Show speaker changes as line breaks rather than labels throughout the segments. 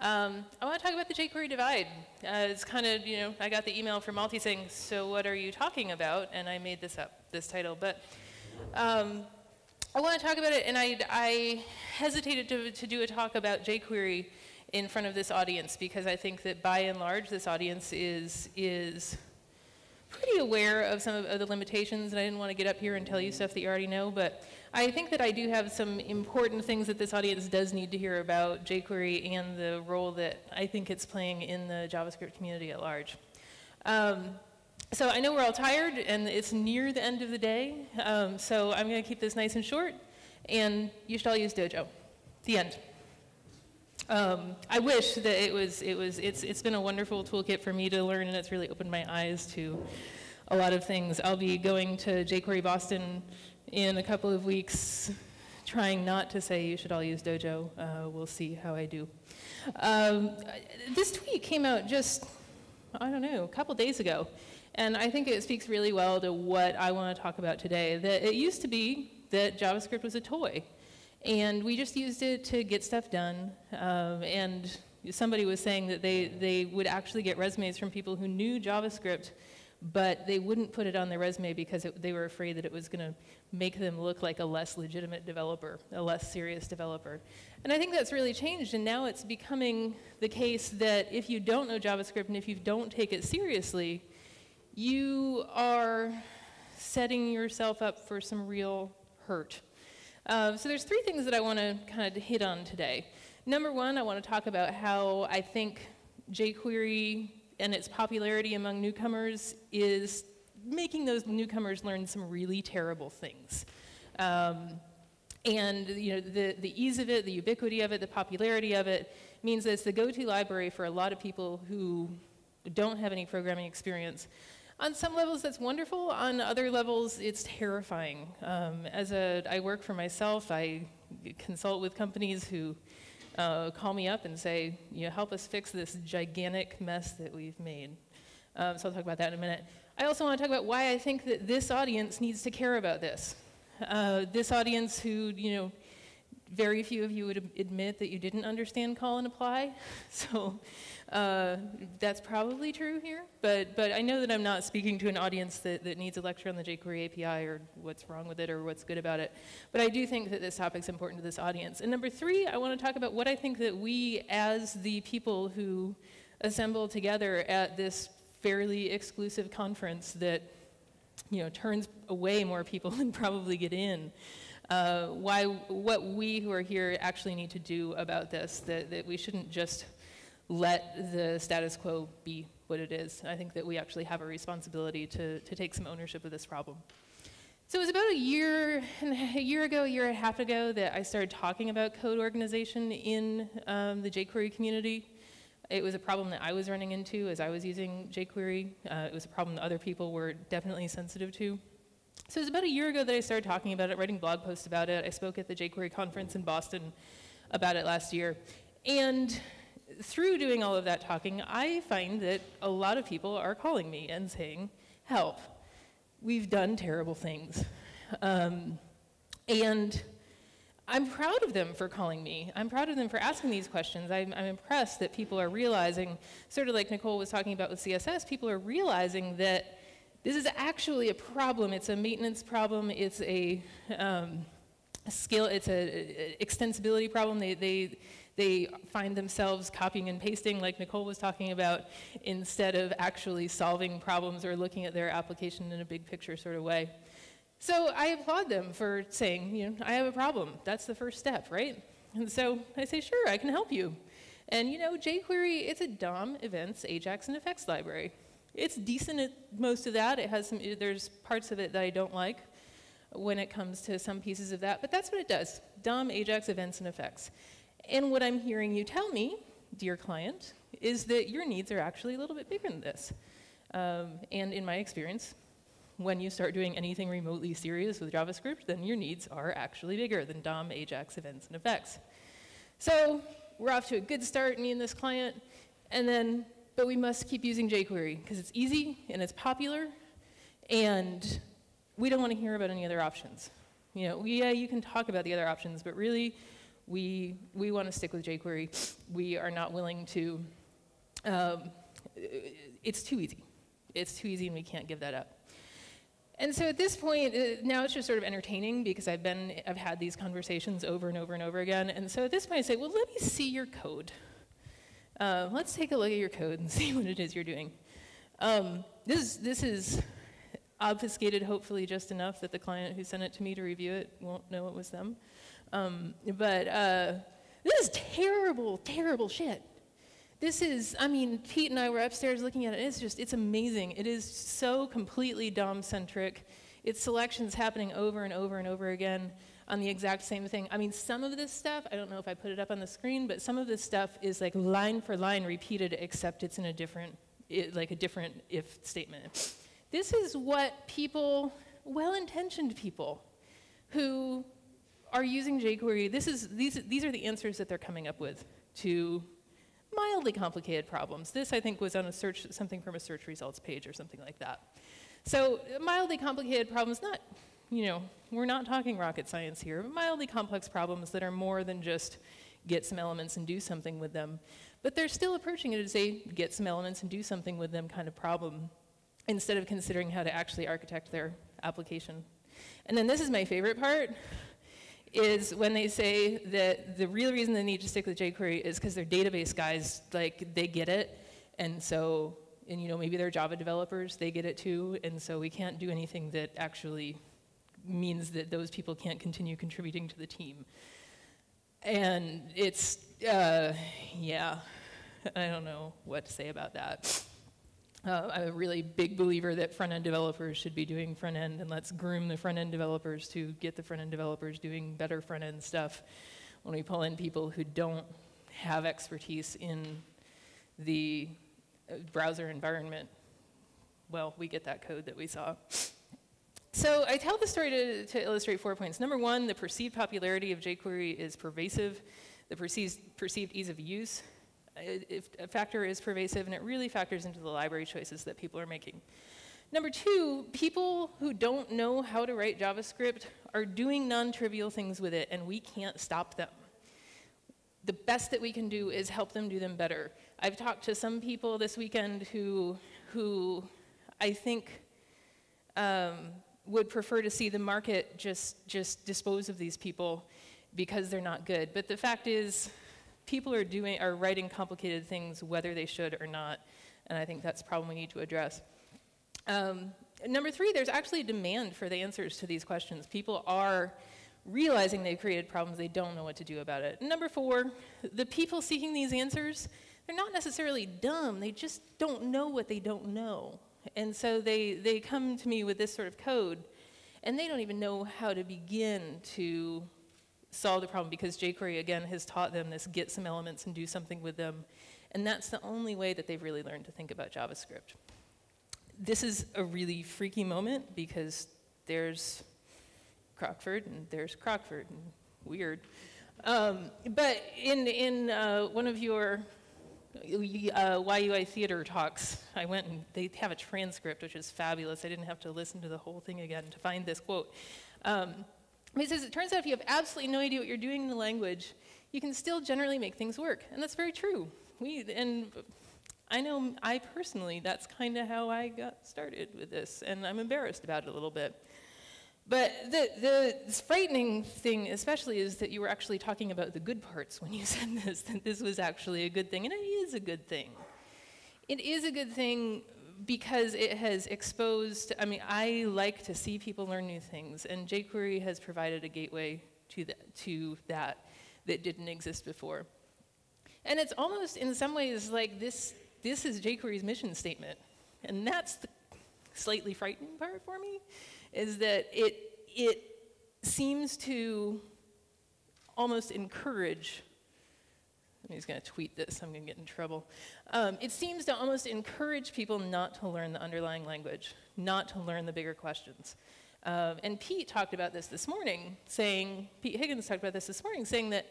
I want to talk about the jQuery divide. It's kind of, I got the email from Malti saying, so what are you talking about? And I made this up, this title. But I want to talk about it, and I hesitated to do a talk about jQuery in front of this audience because I think that by and large this audience is pretty aware of some of the limitations, and I didn't want to get up here and tell you stuff that you already know, but I think that I do have some important things that this audience does need to hear about jQuery and the role that I think it's playing in the JavaScript community at large. So I know we're all tired, and it's near the end of the day, so I'm going to keep this nice and short, and you should all use Dojo. The end. I wish that it's been a wonderful toolkit for me to learn, and it's really opened my eyes to a lot of things. I'll be going to jQuery Boston in a couple of weeks, trying not to say you should all use Dojo. We'll see how I do. This tweet came out just, I don't know, a couple days ago, and I think it speaks really well to what I want to talk about today. That it used to be that JavaScript was a toy. And we just used it to get stuff done. And somebody was saying that they would actually get resumes from people who knew JavaScript, but they wouldn't put it on their resume because they were afraid that it was going to make them look like a less legitimate developer, a less serious developer. And I think that's really changed, and now it's becoming the case that if you don't know JavaScript and if you don't take it seriously, you are setting yourself up for some real hurt. So there's three things that I want to kind of hit on today. Number one, I want to talk about how I think jQuery and its popularity among newcomers is making those newcomers learn some really terrible things. And the ease of it, the ubiquity of it, the popularity of it means that it's the go-to library for a lot of people who don't have any programming experience. On some levels, that's wonderful. On other levels, it's terrifying. I work for myself. I consult with companies who call me up and say, help us fix this gigantic mess that we've made. So I'll talk about that in a minute. I also want to talk about why I think that this audience needs to care about this. This audience who, very few of you would admit that you didn't understand call and apply. So that's probably true here, but I know that I'm not speaking to an audience that needs a lecture on the jQuery API or what's wrong with it or what's good about it. But I do think that this topic's important to this audience. And number three, I want to talk about what I think that we, as the people who assemble together at this fairly exclusive conference that turns away more people than probably get in, what we who are here actually need to do about this, that we shouldn't just let the status quo be what it is. I think that we actually have a responsibility to take some ownership of this problem. So it was about a year and a half ago that I started talking about code organization in the jQuery community. It was a problem that I was running into as I was using jQuery. It was a problem that other people were definitely sensitive to. So it was about a year ago that I started talking about it, writing blog posts about it. I spoke at the jQuery conference in Boston about it last year. And through doing all of that talking, I find that a lot of people are calling me and saying, help, we've done terrible things. And I'm proud of them for calling me. I'm proud of them for asking these questions. I'm impressed that people are realizing, sort of like Nicole was talking about with CSS, people are realizing that this is actually a problem. It's a maintenance problem. It's a skill. It's a extensibility problem. They find themselves copying and pasting, like Nicole was talking about, instead of actually solving problems or looking at their application in a big picture sort of way. So I applaud them for saying, I have a problem. That's the first step, right? And so I say, sure, I can help you. And jQuery, it's a DOM, events, Ajax, and effects library. It's decent at most of that. It has there's parts of it that I don't like when it comes to some pieces of that, but that's what it does. DOM, Ajax, events, and effects. And what I'm hearing you tell me, dear client, is that your needs are actually a little bit bigger than this. And in my experience, when you start doing anything remotely serious with JavaScript, then your needs are actually bigger than DOM, Ajax, events, and effects. So we're off to a good start, me and this client, but we must keep using jQuery because it's easy and it's popular, and we don't want to hear about any other options. Yeah, you can talk about the other options, but really, we want to stick with jQuery. We are not willing to, it's too easy. It's too easy and we can't give that up. And so at this point, now it's just sort of entertaining because I've had these conversations over and over and over again. And so at this point I say, well, let me see your code. Let's take a look at your code and see what it is you're doing. This is obfuscated hopefully just enough that the client who sent it to me to review it won't know it was them. But this is terrible, terrible shit. This is, I mean, Pete and I were upstairs looking at it. It's amazing. It is so completely DOM-centric. It's selections happening over and over and over again on the exact same thing. I mean, some of this stuff, I don't know if I put it up on the screen, but some of this stuff is like line for line repeated, except it's in a different, like a different if statement. This is what people, well-intentioned people, who are using jQuery, these are the answers that they're coming up with to mildly complicated problems. This, I think, was on a search, something from a search results page or something like that. So mildly complicated problems, not, you know, we're not talking rocket science here, but mildly complex problems that are more than just get some elements and do something with them. But they're still approaching it as a get some elements and do something with them kind of problem, instead of considering how to actually architect their application. And then this is my favorite part, is when they say that the real reason they need to stick with jQuery is because their database guys, like, they get it, and so, and you know, maybe they're Java developers, they get it too, and so we can't do anything that actually means that those people can't continue contributing to the team. And it's, yeah, I don't know what to say about that. I'm a really big believer that front-end developers should be doing front-end, and let's groom the front-end developers to get the front-end developers doing better front-end stuff. When we pull in people who don't have expertise in the browser environment, well, we get that code that we saw. So I tell the story to illustrate 4 points. Number one, the perceived popularity of jQuery is pervasive. The perceived ease of use. If a factor is pervasive, and it really factors into the library choices that people are making. Number two, people who don't know how to write JavaScript are doing non-trivial things with it, and we can't stop them. The best that we can do is help them do them better. I've talked to some people this weekend who I think would prefer to see the market just dispose of these people because they're not good. But the fact is, people are writing complicated things whether they should or not, and I think that's a problem we need to address. Number three, there's actually a demand for the answers to these questions. People are realizing they've created problems, they don't know what to do about it. And number four, the people seeking these answers, they're not necessarily dumb, they just don't know what they don't know. And so they come to me with this sort of code, and they don't even know how to begin to solve the problem, because jQuery, again, has taught them this get some elements and do something with them. And that's the only way that they've really learned to think about JavaScript. This is a really freaky moment because there's Crockford and there's Crockford, and weird. But in one of your YUI theater talks, I went and they have a transcript, which is fabulous. I didn't have to listen to the whole thing again to find this quote. It says, it turns out if you have absolutely no idea what you're doing in the language, you can still generally make things work. And that's very true. And I know I personally, that's kind of how I got started with this, and I'm embarrassed about it a little bit. But the frightening thing especially is that you were actually talking about the good parts when you said this, that this was actually a good thing, and it is a good thing. It is a good thing because it has exposed, I mean, I like to see people learn new things, and jQuery has provided a gateway to that didn't exist before. And it's almost, in some ways, like this is jQuery's mission statement. And that's the slightly frightening part for me, is that it seems to almost encourage, he's going to tweet this, I'm going to get in trouble. It seems to almost encourage people not to learn the underlying language, not to learn the bigger questions. And Pete talked about this morning, Pete Higgins talked about this morning, saying that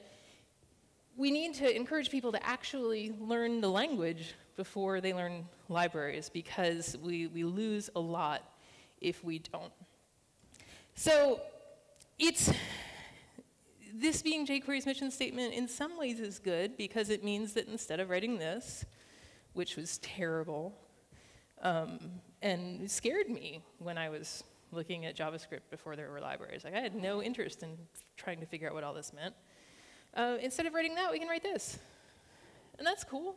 we need to encourage people to actually learn the language before they learn libraries, because we lose a lot if we don't. So this being jQuery's mission statement in some ways is good because it means that instead of writing this, which was terrible, and scared me when I was looking at JavaScript before there were libraries. Like, I had no interest in trying to figure out what all this meant. Instead of writing that, we can write this. And that's cool.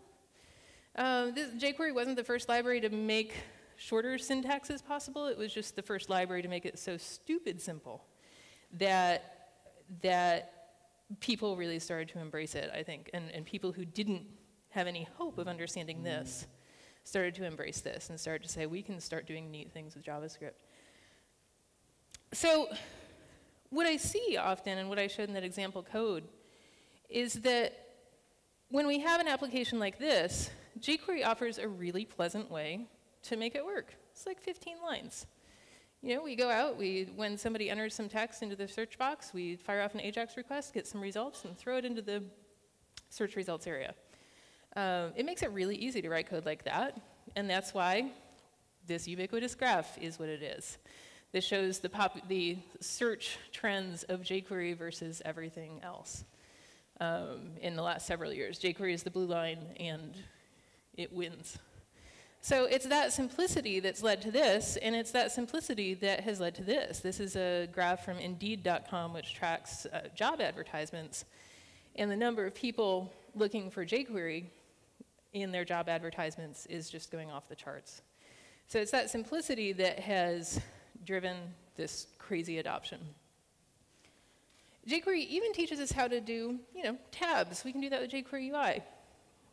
jQuery wasn't the first library to make shorter syntaxes possible. It was just the first library to make it so stupid simple that people really started to embrace it, I think. And people who didn't have any hope of understanding this started to embrace this and started to say, we can start doing neat things with JavaScript. So what I see often, and what I showed in that example code, is that when we have an application like this, jQuery offers a really pleasant way to make it work. It's like 15 lines. You know, we go out, when somebody enters some text into the search box, we fire off an AJAX request, get some results, and throw it into the search results area. It makes it really easy to write code like that, and that's why this ubiquitous graph is what it is. This shows the search trends of jQuery versus everything else in the last several years. jQuery is the blue line, and it wins. So it's that simplicity that's led to this, and it's that simplicity that has led to this. This is a graph from Indeed.com, which tracks job advertisements, and the number of people looking for jQuery in their job advertisements is just going off the charts. So it's that simplicity that has driven this crazy adoption. jQuery even teaches us how to do, tabs. We can do that with jQuery UI.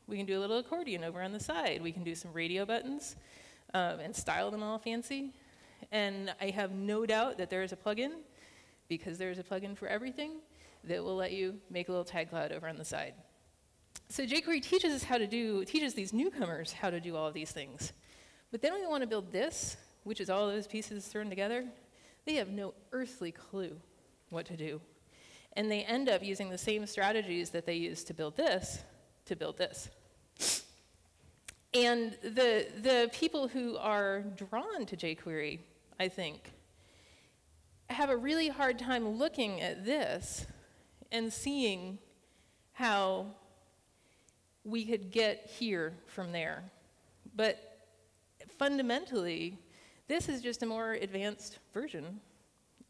We can do a little accordion over on the side. We can do some radio buttons and style them all fancy. And I have no doubt that there is a plugin, because there is a plugin for everything, that will let you make a little tag cloud over on the side. So jQuery teaches us teaches these newcomers how to do all of these things. But then we want to build this, which is all those pieces thrown together. They have no earthly clue what to do. And they end up using the same strategies that they used to build this. And the people who are drawn to jQuery, I think, have a really hard time looking at this and seeing how we could get here from there. But fundamentally, this is just a more advanced version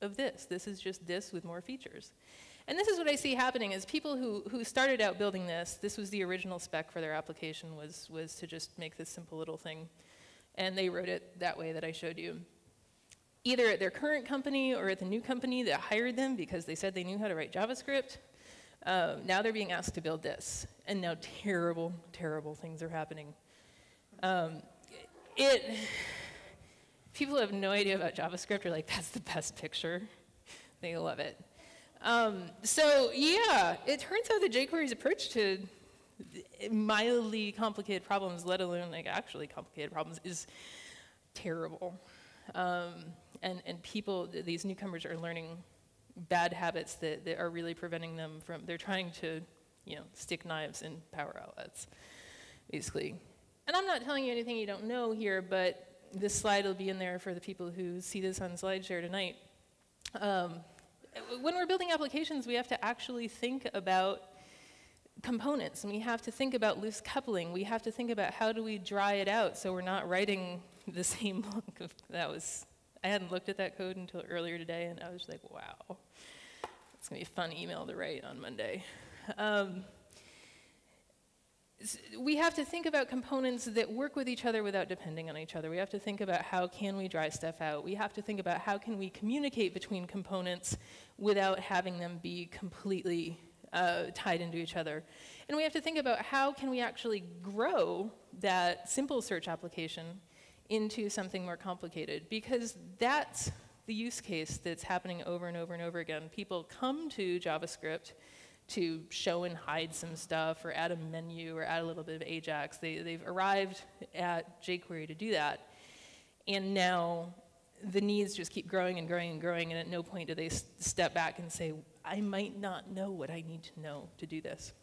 of this. This is just this with more features. And this is what I see happening is people who started out building this was the original spec for their application, was to just make this simple little thing. And they wrote it that way that I showed you. Either at their current company or at the new company that hired them because they said they knew how to write JavaScript. Now they're being asked to build this. And now terrible, terrible things are happening. People have no idea about JavaScript are like, that's the best picture. They love it. So yeah, it turns out that jQuery's approach to mildly complicated problems, let alone like actually complicated problems, is terrible. And people, these newcomers are learning bad habits that are really preventing them from, they're trying to, stick knives in power outlets, basically. And I'm not telling you anything you don't know here, but this slide will be in there for the people who see this on SlideShare tonight. When we're building applications, we have to actually think about components, and we have to think about loose coupling. We have to think about how do we dry it out so we're not writing the same book. I hadn't looked at that code until earlier today, and I was like, wow. It's going to be a fun email to write on Monday. We have to think about components that work with each other without depending on each other. We have to think about how can we dry stuff out. We have to think about how can we communicate between components without having them be completely tied into each other. And we have to think about how can we actually grow that simple search application into something more complicated, because that's the use case that's happening over and over and over again. People come to JavaScript to show and hide some stuff, or add a menu, or add a little bit of AJAX. They've arrived at jQuery to do that. And now the needs just keep growing and growing and growing, and at no point do they step back and say, I might not know what I need to know to do this.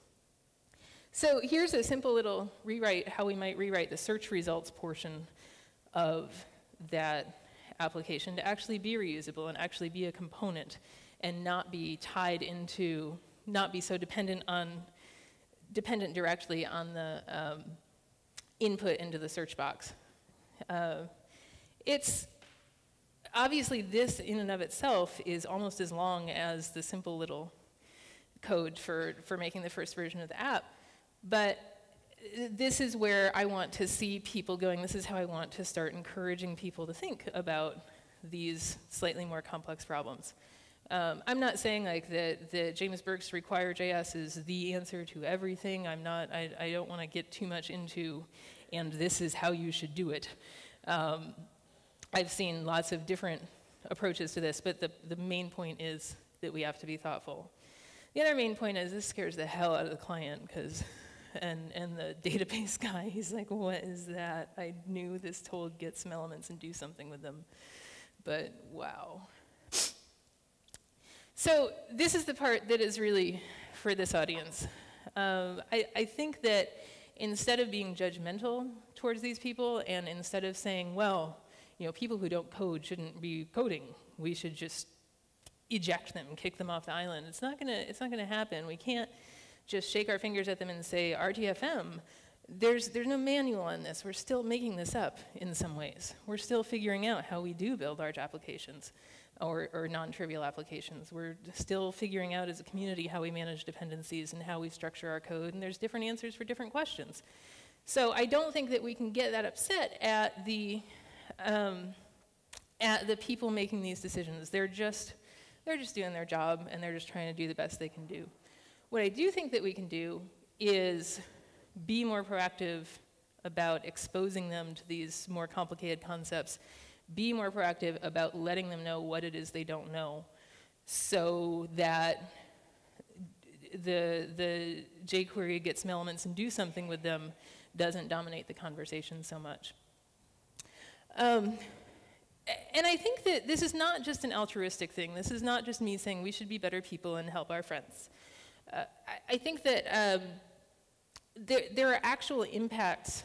So here's a simple little rewrite, how we might rewrite the search results portion of that application to actually be reusable and actually be a component and not be tied into, not be so dependent directly on the input into the search box. It's obviously this in and of itself is almost as long as the simple little code for making the first version of the app, but this is where I want to see people going. This is how I want to start encouraging people to think about these slightly more complex problems. I'm not saying like that James Burke's require JS is the answer to everything. I don't want to get too much into, and this is how you should do it. I've seen lots of different approaches to this, but the main point is that we have to be thoughtful. The other main point is this scares the hell out of the client, because, and the database guy, he's like, what is that? I knew this told get some elements and do something with them, but wow. So this is the part that is really for this audience. I think that instead of being judgmental towards these people, and instead of saying, well, you know, people who don't code shouldn't be coding, we should just eject them, kick them off the island. It's not gonna happen. We can't just shake our fingers at them and say, RTFM. There's no manual on this. We're still making this up in some ways. We're still figuring out how we do build large applications or non-trivial applications. We're still figuring out as a community how we manage dependencies and how we structure our code, and there's different answers for different questions. So I don't think that we can get that upset at the people making these decisions. They're just doing their job, and they're just trying to do the best they can do. What I do think that we can do is be more proactive about exposing them to these more complicated concepts, be more proactive about letting them know what it is they don't know, so that the jQuery gets some elements and do something with them doesn't dominate the conversation so much. And I think that this is not just an altruistic thing. This is not just me saying we should be better people and help our friends. I think that there are actual impacts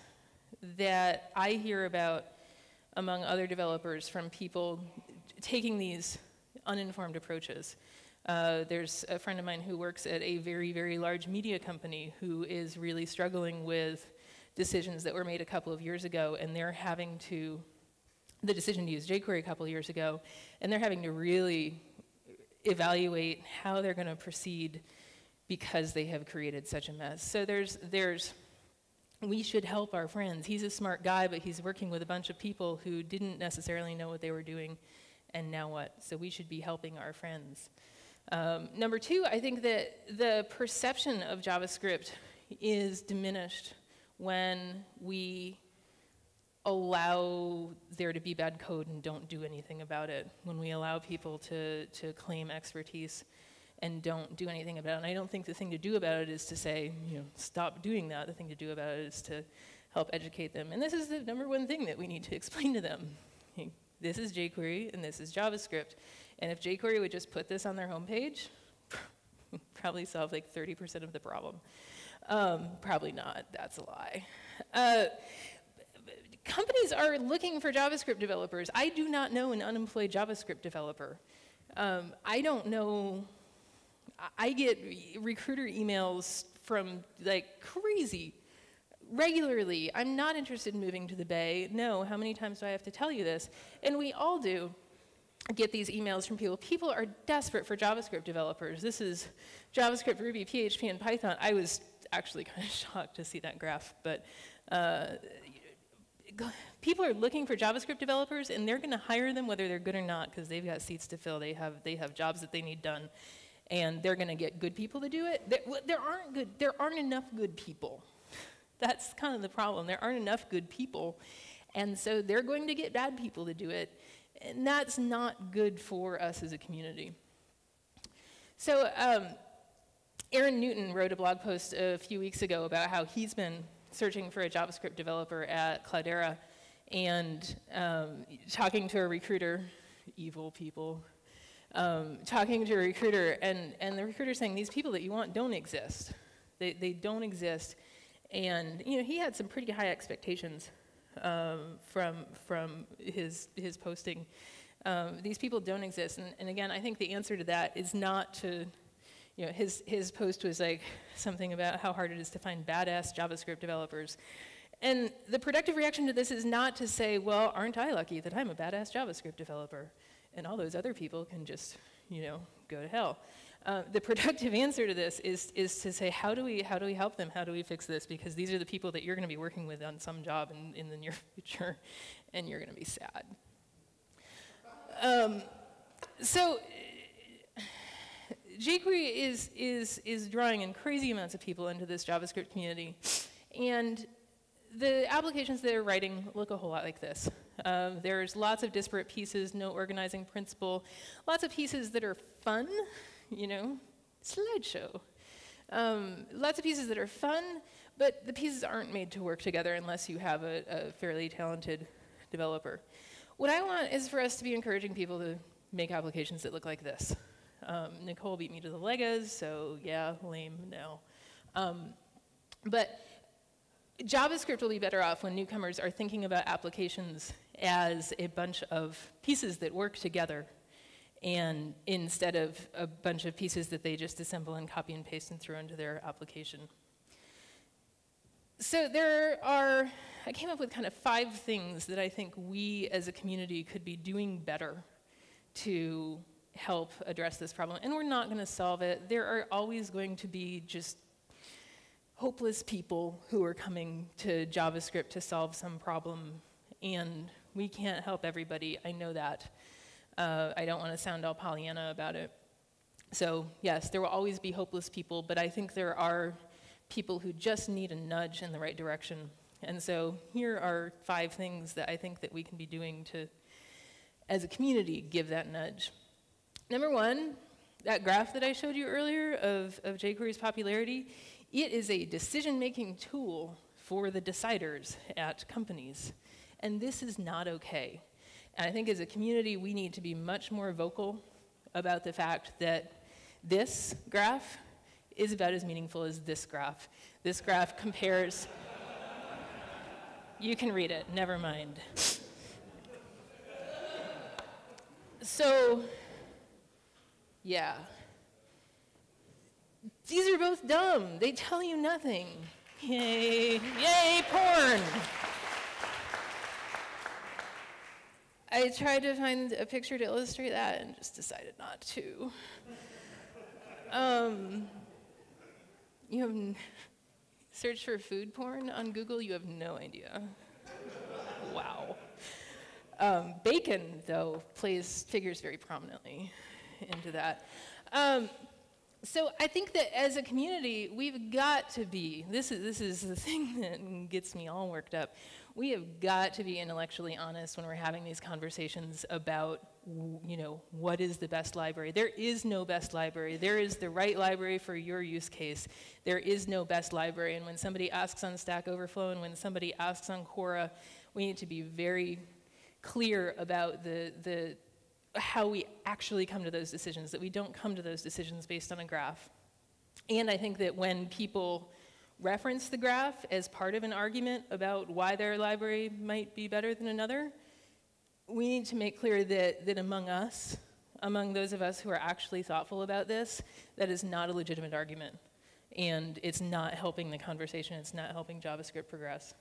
that I hear about among other developers from people taking these uninformed approaches. There's a friend of mine who works at a very, very large media company who is really struggling with decisions that were made a couple of years ago, and they're having to, the decision to use jQuery a couple of years ago, and they're having to really evaluate how they're going to proceed because they have created such a mess. So we should help our friends. He's a smart guy, but he's working with a bunch of people who didn't necessarily know what they were doing, and now what? So we should be helping our friends. Number two, I think that the perception of JavaScript is diminished when we allow there to be bad code and don't do anything about it, when we allow people to claim expertise and don't do anything about it. And I don't think the thing to do about it is to say, you know, stop doing that. The thing to do about it is to help educate them. And this is the number one thing that we need to explain to them. This is jQuery and this is JavaScript. And if jQuery would just put this on their homepage, probably solve like 30% of the problem. Probably not, that's a lie. Companies are looking for JavaScript developers. I do not know an unemployed JavaScript developer. I don't know. I get recruiter emails from like crazy regularly. I'm not interested in moving to the Bay. No, how many times do I have to tell you this? And we all do get these emails from people. People are desperate for JavaScript developers. This is JavaScript, Ruby, PHP, and Python. I was actually kind of shocked to see that graph, but people are looking for JavaScript developers, and they're going to hire them whether they're good or not, because they've got seats to fill. They have jobs that they need done, and they're going to get good people to do it. There aren't enough good people. That's kind of the problem. There aren't enough good people, and so they're going to get bad people to do it, and that's not good for us as a community. So Aaron Newton wrote a blog post a few weeks ago about how he's been searching for a JavaScript developer at Cloudera, and talking to a recruiter, evil people, talking to a recruiter, and the recruiter saying, these people that you want don't exist. They don't exist. And you know, he had some pretty high expectations from his posting. These people don't exist. And again, I think the answer to that is not to, his post was like something about how hard it is to find badass JavaScript developers. And the productive reaction to this is not to say, well, aren't I lucky that I'm a badass JavaScript developer? And all those other people can just, go to hell. The productive answer to this is to say, how do we help them? How do we fix this? Because these are the people that you're going to be working with on some job in the near future, and you're going to be sad. So jQuery is drawing in crazy amounts of people into this JavaScript community, and the applications they're writing look a whole lot like this. There's lots of disparate pieces, no organizing principle, lots of pieces that are fun, slideshow. Lots of pieces that are fun, but the pieces aren't made to work together unless you have a fairly talented developer. What I want is for us to be encouraging people to make applications that look like this. Nicole beat me to the Legos, so yeah, lame, no. But JavaScript will be better off when newcomers are thinking about applications as a bunch of pieces that work together, and instead of a bunch of pieces that they just assemble and copy and paste and throw into their application. So I came up with kind of 5 things that I think we as a community could be doing better to help address this problem. And we're not going to solve it. There are always going to be just hopeless people who are coming to JavaScript to solve some problem, and we can't help everybody. I know that. I don't want to sound all Pollyanna about it. So yes, there will always be hopeless people, but I think there are people who just need a nudge in the right direction. And so here are 5 things that I think that we can be doing to, as a community, give that nudge. Number 1, that graph that I showed you earlier of jQuery's popularity, it is a decision-making tool for the deciders at companies. And this is not okay. And I think as a community, we need to be much more vocal about the fact that this graph is about as meaningful as this graph. This graph compares, you can read it, never mind. So, yeah. These are both dumb. They tell you nothing. Yay, yay, porn. I tried to find a picture to illustrate that and just decided not to. You have search for food porn on Google, you have no idea. Wow. Bacon, though, figures very prominently into that. So I think that as a community, we've got to be, this is the thing that gets me all worked up, we have got to be intellectually honest when we're having these conversations about, what is the best library. There is no best library. There is the right library for your use case. There is no best library, and when somebody asks on Stack Overflow and when somebody asks on Quora, we need to be very clear about how we actually come to those decisions, that we don't come to those decisions based on a graph. And I think that when people reference the graph as part of an argument about why their library might be better than another, we need to make clear that among those of us who are actually thoughtful about this, that is not a legitimate argument. And it's not helping the conversation, it's not helping JavaScript progress.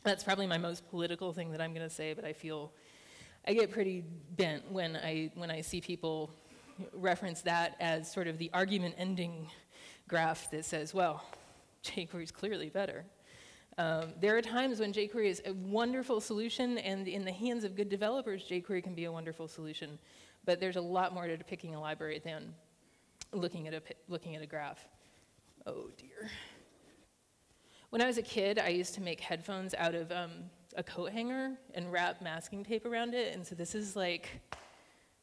That's probably my most political thing that I'm gonna say, but I get pretty bent when I see people reference that as sort of the argument-ending graph that says, well, jQuery is clearly better. There are times when jQuery is a wonderful solution, and in the hands of good developers, jQuery can be a wonderful solution. But there's a lot more to picking a library than looking at a graph. Oh dear. When I was a kid, I used to make headphones out of a coat hanger and wrap masking tape around it, and so this is like,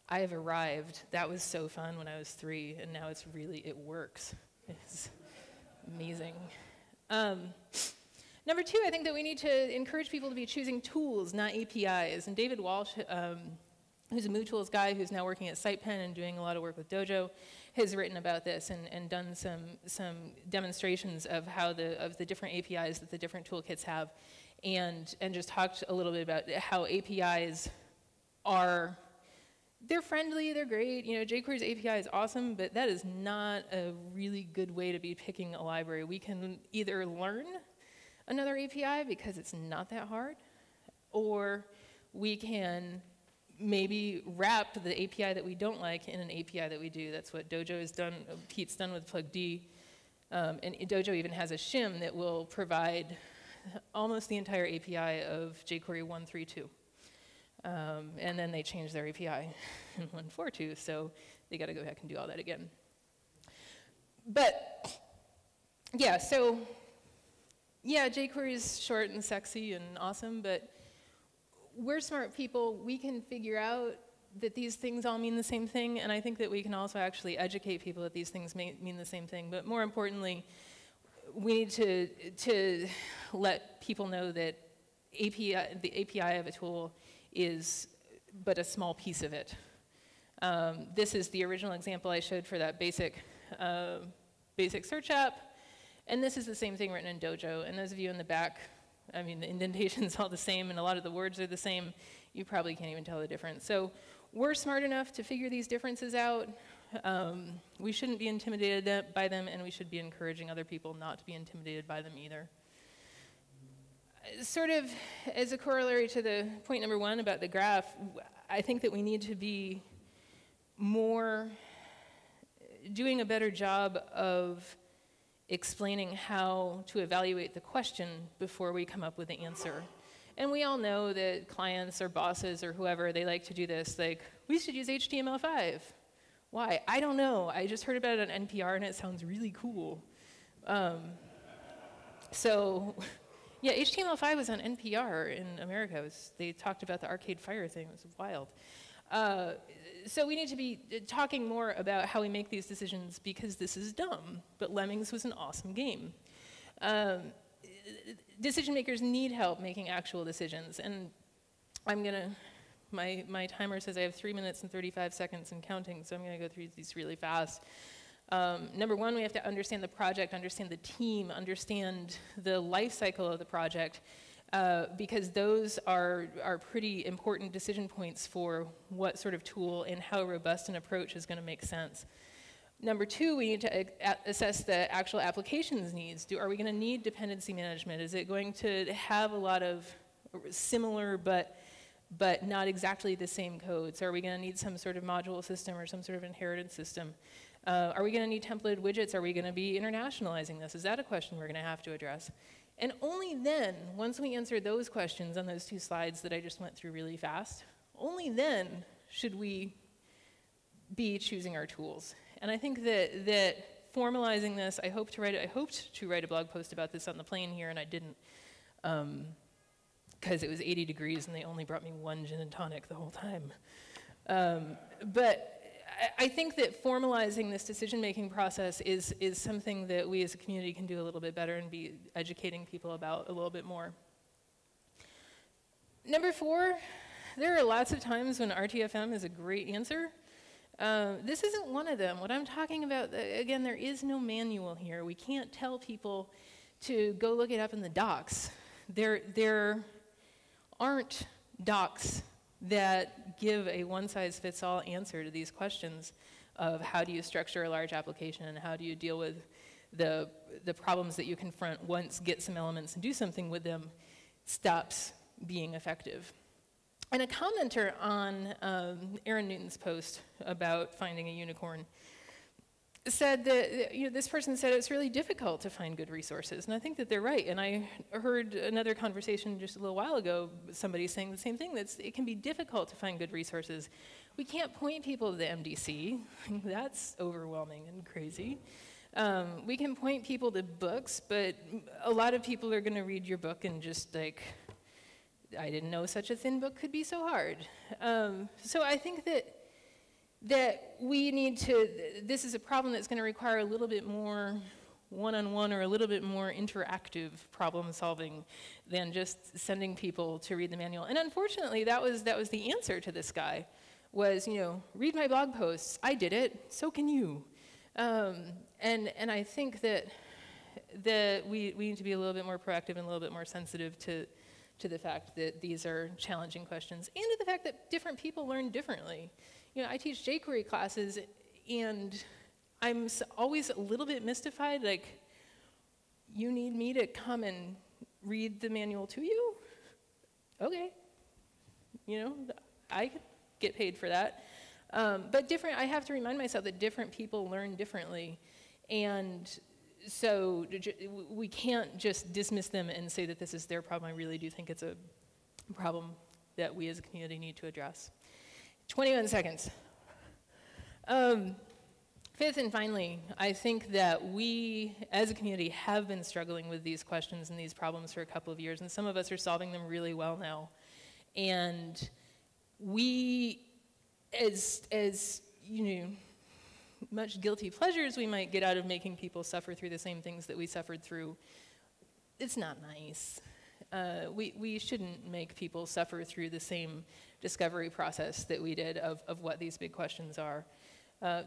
I have arrived. That was so fun when I was 3, and now it works. It's amazing. Number 2, I think that we need to encourage people to be choosing tools, not APIs. And David Walsh, who's a MooTools guy who's now working at SitePen and doing a lot of work with Dojo, has written about this and done some demonstrations of the different APIs that the different toolkits have, and just talked a little bit about how APIs they're friendly, they're great. You know, jQuery's API is awesome, but that is not a really good way to be picking a library. We can either learn another API because it's not that hard, or we can maybe wrap the API that we don't like in an API that we do. That's what Dojo has done, Pete's done with plugd. And Dojo even has a shim that will provide almost the entire API of jQuery 1.3.2. And then they changed their API in 1.4.2, so they got to go back and do all that again. But yeah, so yeah, jQuery is short and sexy and awesome, but we're smart people. We can figure out that these things all mean the same thing, and I think that we can also actually educate people that these things mean the same thing. But more importantly, we need to let people know that the API of a tool is but a small piece of it. This is the original example I showed for that basic search app, and this is the same thing written in Dojo. And those of you in the back, I mean, the indentation's all the same, and a lot of the words are the same. You probably can't even tell the difference. So we're smart enough to figure these differences out. We shouldn't be intimidated by them, and we should be encouraging other people not to be intimidated by them either. Sort of as a corollary to the point number one about the graph, I think that we need to be doing a better job of explaining how to evaluate the question before we come up with the answer. And we all know that clients or bosses or whoever, they like to do this, like, we should use HTML5. Why? I don't know. I just heard about it on NPR and it sounds really cool. So yeah, HTML5 was on NPR in America. They talked about the Arcade Fire thing. It was wild. So we need to be talking more about how we make these decisions because this is dumb, but Lemmings was an awesome game. Decision makers need help making actual decisions, and my timer says I have 3 minutes and 35 seconds and counting, so I'm gonna go through these really fast. Number one, we have to understand the project, understand the team, understand the life cycle of the project, because those are pretty important decision points for what sort of tool and how robust an approach is going to make sense. Number two, we need to assess the actual application's needs. Are we going to need dependency management? Is it going to have a lot of similar but not exactly the same code? So are we going to need some sort of module system or some sort of inheritance system? Are we going to need templated widgets? Are we going to be internationalizing this? Is that a question we're going to have to address? And only then, once we answer those questions on those two slides that I just went through really fast, only then should we be choosing our tools. And I think that formalizing this, I hoped to write a blog post about this on the plane here, and I didn't, because it was 80 degrees and they only brought me one gin and tonic the whole time. But I think that formalizing this decision-making process is something that we as a community can do a little bit better and be educating people about a little bit more. Number four, there are lots of times when RTFM is a great answer. This isn't one of them. What I'm talking about, again, there is no manual here. We can't tell people to go look it up in the docs. There aren't docs that give a one-size-fits-all answer to these questions of how do you structure a large application and how do you deal with the problems that you confront once get some elements and do something with them stops being effective. And a commenter on Aaron Newton's post about finding a unicorn said that, this person said it's really difficult to find good resources, and I think that they're right. And I heard another conversation just a little while ago, somebody saying the same thing, that it can be difficult to find good resources. We can't point people to the MDC. That's overwhelming and crazy. We can point people to books, but a lot of people are going to read your book and just like, I didn't know such a thin book could be so hard. So I think that we need to, this is a problem that's going to require a little bit more one-on-one or a little bit more interactive problem solving than just sending people to read the manual. And unfortunately, that was the answer to this guy, was, read my blog posts. I did it, so can you. And I think that we need to be a little bit more proactive and a little bit more sensitive to to the fact that these are challenging questions, and to the fact that different people learn differently. You know, I teach jQuery classes, and I'm always a little bit mystified, like, you need me to come and read the manual to you? Okay. You know, I could get paid for that. But I have to remind myself that different people learn differently. And so we can't just dismiss them and say that this is their problem. I really do think it's a problem that we as a community need to address. 21 seconds. Fifth and finally, I think that we as a community have been struggling with these questions and these problems for a couple of years, and some of us are solving them really well now. And we, as you know, much guilty pleasures we might get out of making people suffer through the same things that we suffered through, it's not nice. We shouldn't make people suffer through the same discovery process that we did of what these big questions are.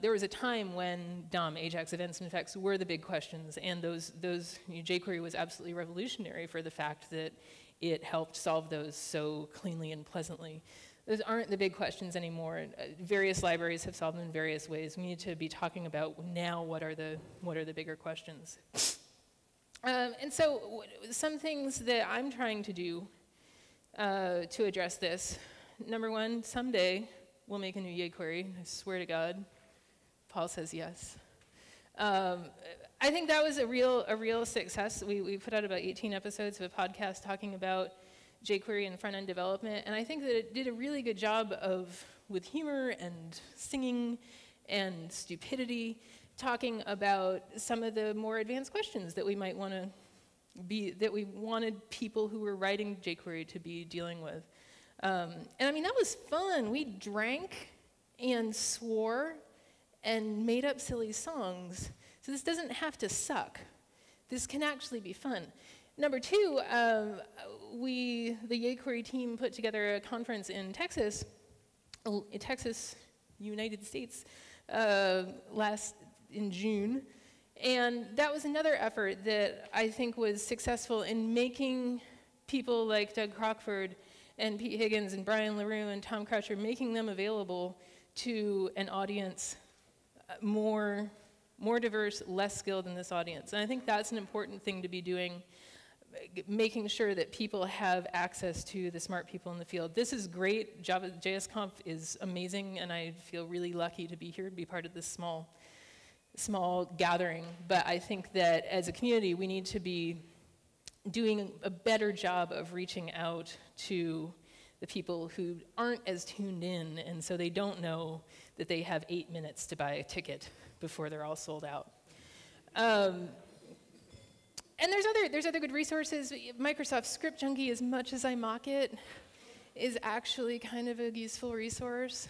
There was a time when DOM, Ajax, events, and effects were the big questions, and those you know, jQuery was absolutely revolutionary for the fact that it helped solve those so cleanly and pleasantly. Those aren't the big questions anymore. Various libraries have solved them in various ways. We need to be talking about now what are the bigger questions. And so some things that I'm trying to do to address this. Number one, someday we'll make a new jQuery. I swear to God. Paul says yes. I think that was a real success. We put out about 18 episodes of a podcast talking about jQuery and front-end development, and I think that it did a really good job with humor and singing and stupidity, talking about some of the more advanced questions that we might want to that we wanted people who were writing jQuery to be dealing with. And I mean, that was fun. We drank and swore and made up silly songs. So this doesn't have to suck. This can actually be fun. Number two, the jQuery team put together a conference in Texas, United States, in June. And that was another effort that I think was successful in making people like Doug Crockford and Pete Higgins and Brian LaRue and Tom Croucher, making them available to an audience more diverse, less skilled than this audience. And I think that's an important thing to be doing, making sure that people have access to the smart people in the field. This is great. JSConf is amazing, and I feel really lucky to be here, to be part of this small gathering. But I think that as a community, we need to be doing a better job of reaching out to the people who aren't as tuned in, and so they don't know that they have 8 minutes to buy a ticket before they're all sold out. And there's other good resources. Microsoft Script Junkie, as much as I mock it, is actually kind of a useful resource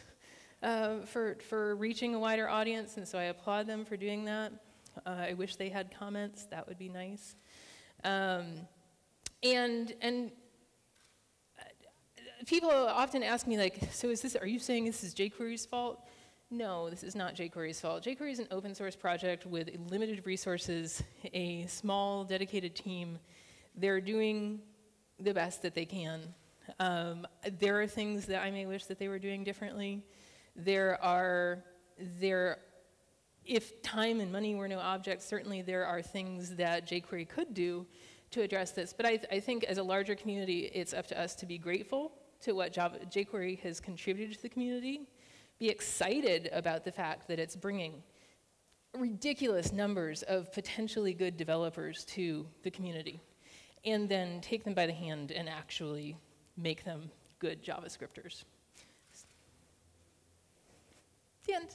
for reaching a wider audience, and so I applaud them for doing that. I wish they had comments. That would be nice. And people often ask me, like, so are you saying this is jQuery's fault? No, this is not jQuery's fault. jQuery is an open source project with limited resources, a small dedicated team. They're doing the best that they can. There are things that I may wish that they were doing differently. If time and money were no object, certainly there are things that jQuery could do to address this. But I think as a larger community, it's up to us to be grateful to what jQuery has contributed to the community, be excited about the fact that it's bringing ridiculous numbers of potentially good developers to the community, and then take them by the hand and actually make them good JavaScripters. The end.